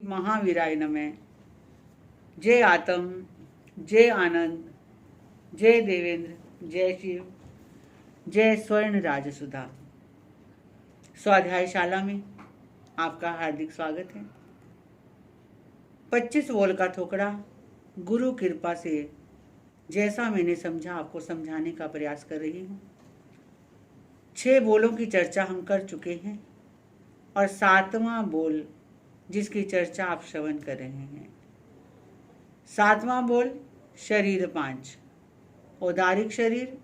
महावीराय नमः। जय आत्म, जय आनंद, जय देवेंद्र, जय शिव, जय स्वर्ण राजसुधा। स्वाध्यायशाला में आपका हार्दिक स्वागत है। 25 बोल का थोकड़ा गुरु कृपा से जैसा मैंने समझा आपको समझाने का प्रयास कर रही हूँ। 6 बोलों की चर्चा हम कर चुके हैं और 7वां बोल जिसकी चर्चा आप श्रवण कर रहे हैं। 7वां बोल शरीर 5, औदारिक शरीर,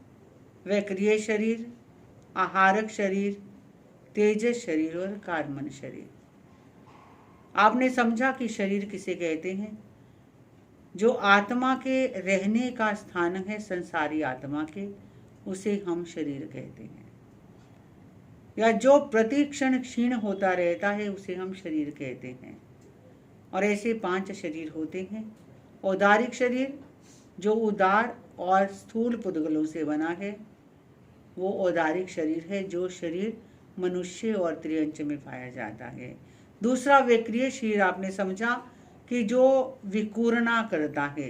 वैक्रिय शरीर, आहारक शरीर, तेजस शरीर और कार्मन शरीर। आपने समझा कि शरीर किसे कहते हैं? जो आत्मा के रहने का स्थान है, संसारी आत्मा के, उसे हम शरीर कहते हैं। या जो प्रति क्षण क्षीण होता रहता है उसे हम शरीर कहते हैं। और ऐसे 5 शरीर होते हैं। औदारिक शरीर जो उदार और स्थूल पुद्गलों से बना है, वो औदारिक शरीर है। जो शरीर मनुष्य और त्रियंच में पाया जाता है। दूसरा वैक्रिय शरीर आपने समझा कि जो विकूर्णा करता है,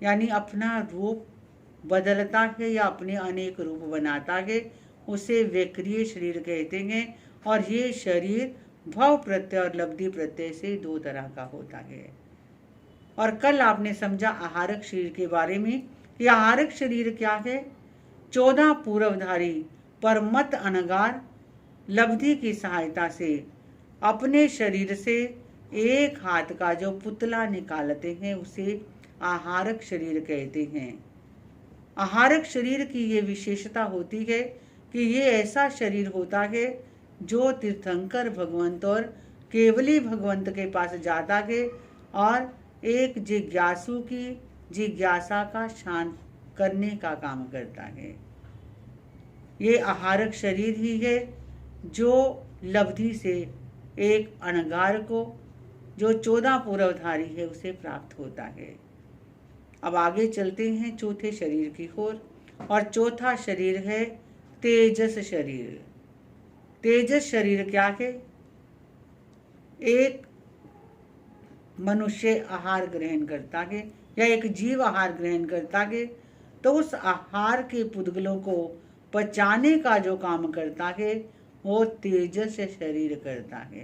यानी अपना रूप बदलता है या अपने अनेक रूप बनाता है, उसे वैक्रिय शरीर कहते हैं। और ये शरीर भव प्रत्यय और लब्धि प्रत्यय से 2 तरह का होता है। और कल आपने समझा आहारक शरीर के बारे में कि आहारक शरीर क्या है? 14 पूर्वधारी परमत अनगार लब्धि की सहायता से अपने शरीर से एक हाथ का जो पुतला निकालते हैं उसे आहारक शरीर कहते हैं। आहारक शरीर की ये विशेषता होती है कि ये ऐसा शरीर होता है जो तीर्थंकर भगवंत और केवली भगवंत के पास जाता है और एक जिज्ञासु की जिज्ञासा का शांत करने का काम करता है। ये आहारक शरीर ही है जो लब्धि से एक अनगार को, जो 14 पूर्वधारी है, उसे प्राप्त होता है। अब आगे चलते हैं चौथे शरीर की ओर। और चौथा शरीर है तेजस शरीर। तेजस शरीर क्या है? एक मनुष्य आहार ग्रहण करता है या एक जीव आहार ग्रहण करता है तो उस आहार के पुद्गलों को पचाने का जो काम करता है वो तेजस शरीर करता है।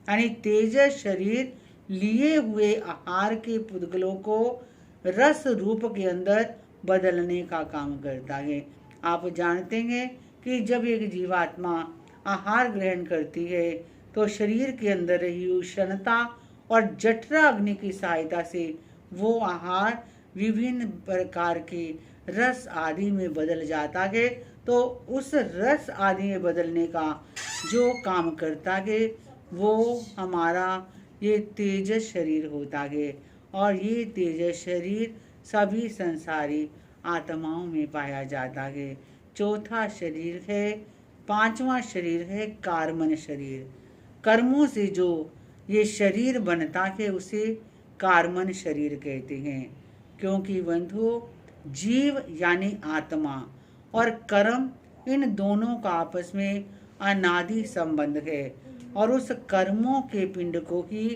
यानी तेजस शरीर लिए हुए आहार के पुद्गलों को रस रूप के अंदर बदलने का काम करता है। आप जानते हैं कि जब एक जीवात्मा आहार ग्रहण करती है तो शरीर के अंदर रही उष्णता और जठरा अग्नि की सहायता से वो आहार विभिन्न प्रकार के रस आदि में बदल जाता है। तो उस रस आदि में बदलने का जो काम करता है वो हमारा ये तेजस शरीर होता है। और ये तेजस शरीर सभी संसारी आत्माओं में पाया जाता है। चौथा शरीर है, 5वां शरीर है कार्मन शरीर। कर्मों से जो ये शरीर बनता है उसे कार्मन शरीर कहते हैं। क्योंकि बंधुओं, जीव यानी आत्मा और कर्म, इन दोनों का आपस में अनादि संबंध है और उस कर्मों के पिंड को ही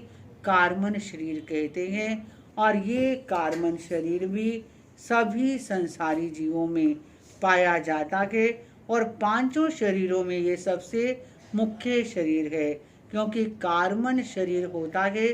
कार्मन शरीर कहते हैं। और ये कार्मन शरीर भी सभी संसारी जीवों में पाया जाता है और 5 शरीरों में ये सबसे मुख्य शरीर है। क्योंकि कार्मन शरीर होता है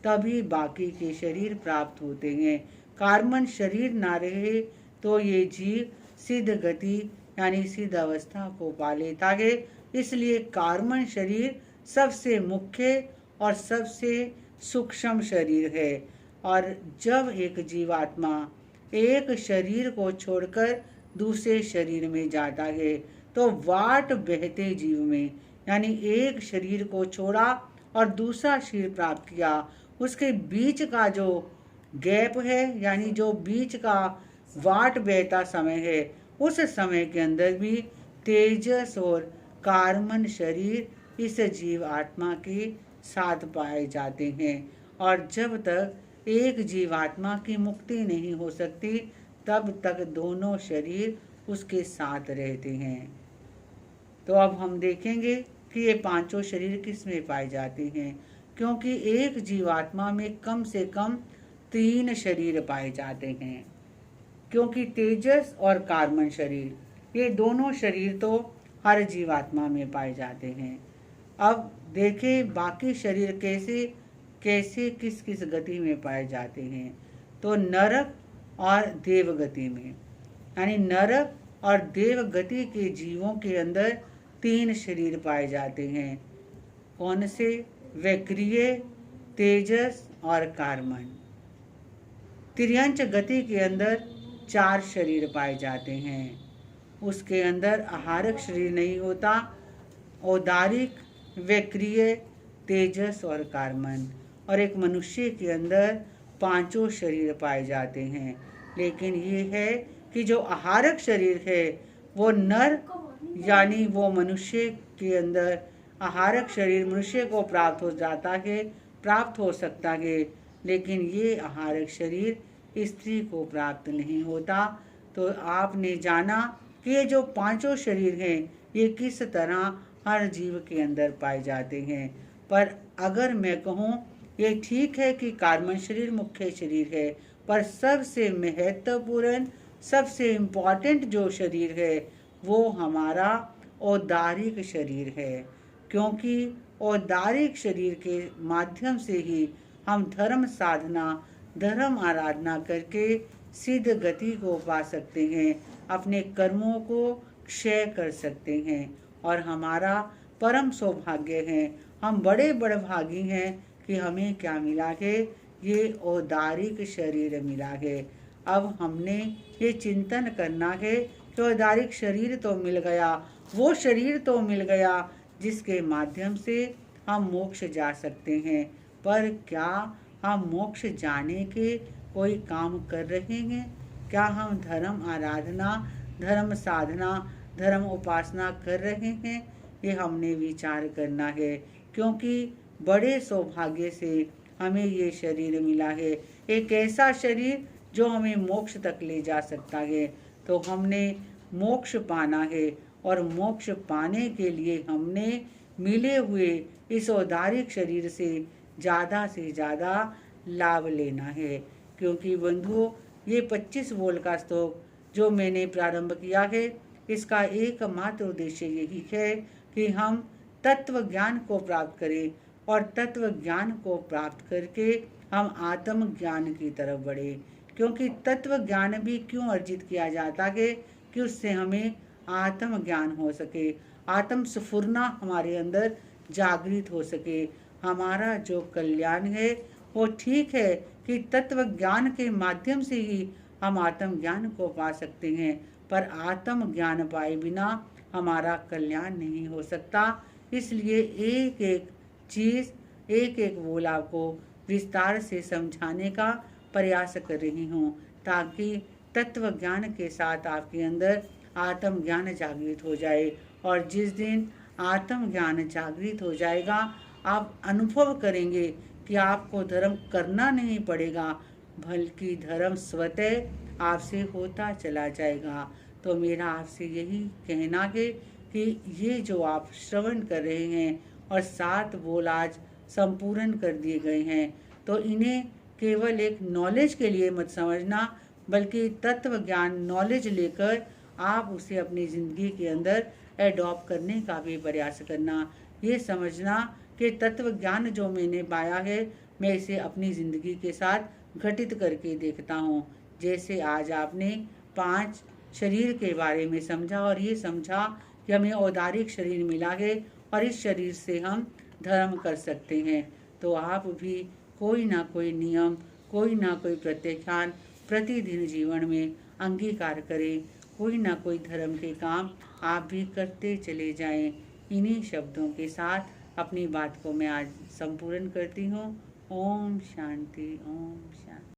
तभी बाकी के शरीर प्राप्त होते हैं। कार्मन शरीर ना रहे तो ये जीव सिद्ध गति यानी सिद्ध अवस्था को पा लेता है। इसलिए कार्मन शरीर सबसे मुख्य और सबसे सूक्ष्म शरीर है। और जब एक जीवात्मा एक शरीर को छोड़कर दूसरे शरीर में जाता है तो वाट बहते जीव में, यानी एक शरीर को छोड़ा और दूसरा शरीर प्राप्त किया, उसके बीच का जो गैप है, यानी जो बीच का वाट बहता समय है, उस समय के अंदर भी तेजस और कार्मन शरीर इस जीव आत्मा के साथ पाए जाते हैं। और जब तक एक जीवात्मा की मुक्ति नहीं हो सकती तब तक दोनों शरीर उसके साथ रहते हैं। तो अब हम देखेंगे कि ये 5 शरीर किस में पाए जाते हैं। क्योंकि एक जीवात्मा में कम से कम 3 शरीर पाए जाते हैं। क्योंकि तेजस और कार्बन शरीर, ये दोनों शरीर तो हर जीवात्मा में पाए जाते हैं। अब देखें बाकी शरीर कैसे कैसे किस किस गति में पाए जाते हैं। तो नरक और देव गति में, यानी नरक और देव गति के जीवों के अंदर 3 शरीर पाए जाते हैं। कौन से? वक्रीय, तेजस और कार्बन। तिर्यंच गति के अंदर 4 शरीर पाए जाते हैं। उसके अंदर आहारक शरीर नहीं होता। औदारिक, वक्रीय, तेजस और कार्बन। और एक मनुष्य के अंदर 5 शरीर पाए जाते हैं। लेकिन ये है कि जो आहारक शरीर है वो नर, यानी वो मनुष्य के अंदर आहारक शरीर मनुष्य को प्राप्त हो जाता है, प्राप्त हो सकता है। लेकिन ये आहारक शरीर स्त्री को प्राप्त नहीं होता। तो आपने जाना कि ये जो 5 शरीर हैं ये किस तरह हर जीव के अंदर पाए जाते हैं। पर अगर मैं कहूँ ये ठीक है कि कार्बन शरीर मुख्य शरीर है, पर सबसे महत्वपूर्ण, सबसे इम्पॉर्टेंट जो शरीर है वो हमारा औदारिक शरीर है। क्योंकि औदारिक शरीर के माध्यम से ही हम धर्म साधना, धर्म आराधना करके सिद्ध गति को पा सकते हैं, अपने कर्मों को क्षय कर सकते हैं। और हमारा परम सौभाग्य है, हम बड़े बड़े भागी हैं कि हमें क्या मिला है, ये औदारिक शरीर मिला है। अब हमने ये चिंतन करना है कि औदारिक शरीर तो मिल गया, वो शरीर तो मिल गया जिसके माध्यम से हम मोक्ष जा सकते हैं। पर क्या हम मोक्ष जाने के कोई काम कर रहे हैं? क्या हम धर्म आराधना, धर्म साधना, धर्म उपासना कर रहे हैं? ये हमने विचार करना है। क्योंकि बड़े सौभाग्य से हमें ये शरीर मिला है, एक ऐसा शरीर जो हमें मोक्ष तक ले जा सकता है। तो हमने मोक्ष पाना है और मोक्ष पाने के लिए हमने मिले हुए इस औदारिक शरीर से ज़्यादा लाभ लेना है। क्योंकि बंधुओं, ये 25 बोल का श्लोक जो मैंने प्रारंभ किया है, इसका एकमात्र उद्देश्य यही है कि हम तत्व ज्ञान को प्राप्त करें और तत्व ज्ञान को प्राप्त करके हम आत्म ज्ञान की तरफ बढ़े। क्योंकि तत्व ज्ञान भी क्यों अर्जित किया जाता है कि उससे हमें आत्म ज्ञान हो सके, आत्म स्फुरना हमारे अंदर जागृत हो सके। हमारा जो कल्याण है वो ठीक है कि तत्व ज्ञान के माध्यम से ही हम आत्म ज्ञान को पा सकते हैं, पर आत्म ज्ञान पाए बिना हमारा कल्याण नहीं हो सकता। इसलिए एक एक चीज़, एक एक बोल आपको विस्तार से समझाने का प्रयास कर रही हूँ, ताकि तत्व ज्ञान के साथ आपके अंदर आत्म ज्ञान जागृत हो जाए। और जिस दिन आत्म ज्ञान जागृत हो जाएगा, आप अनुभव करेंगे कि आपको धर्म करना नहीं पड़ेगा, बल्कि धर्म स्वतः आपसे होता चला जाएगा। तो मेरा आपसे यही कहना है कि ये जो आप श्रवण कर रहे हैं और 7 बोल आज संपूर्ण कर दिए गए हैं, तो इन्हें केवल एक नॉलेज के लिए मत समझना, बल्कि तत्व ज्ञान नॉलेज लेकर आप उसे अपनी ज़िंदगी के अंदर एडॉप्ट करने का भी प्रयास करना। ये समझना कि तत्व ज्ञान जो मैंने पाया है, मैं इसे अपनी ज़िंदगी के साथ घटित करके देखता हूँ। जैसे आज आपने 5 शरीर के बारे में समझा और ये समझा कि हमें औदारिक शरीर मिला है और इस शरीर से हम धर्म कर सकते हैं। तो आप भी कोई ना कोई नियम, कोई ना कोई प्रत्याख्यान प्रतिदिन जीवन में अंगीकार करें, कोई ना कोई धर्म के काम आप भी करते चले जाएं। इन्हीं शब्दों के साथ अपनी बात को मैं आज संपूर्ण करती हूँ। ओम शांति, ओम शांति।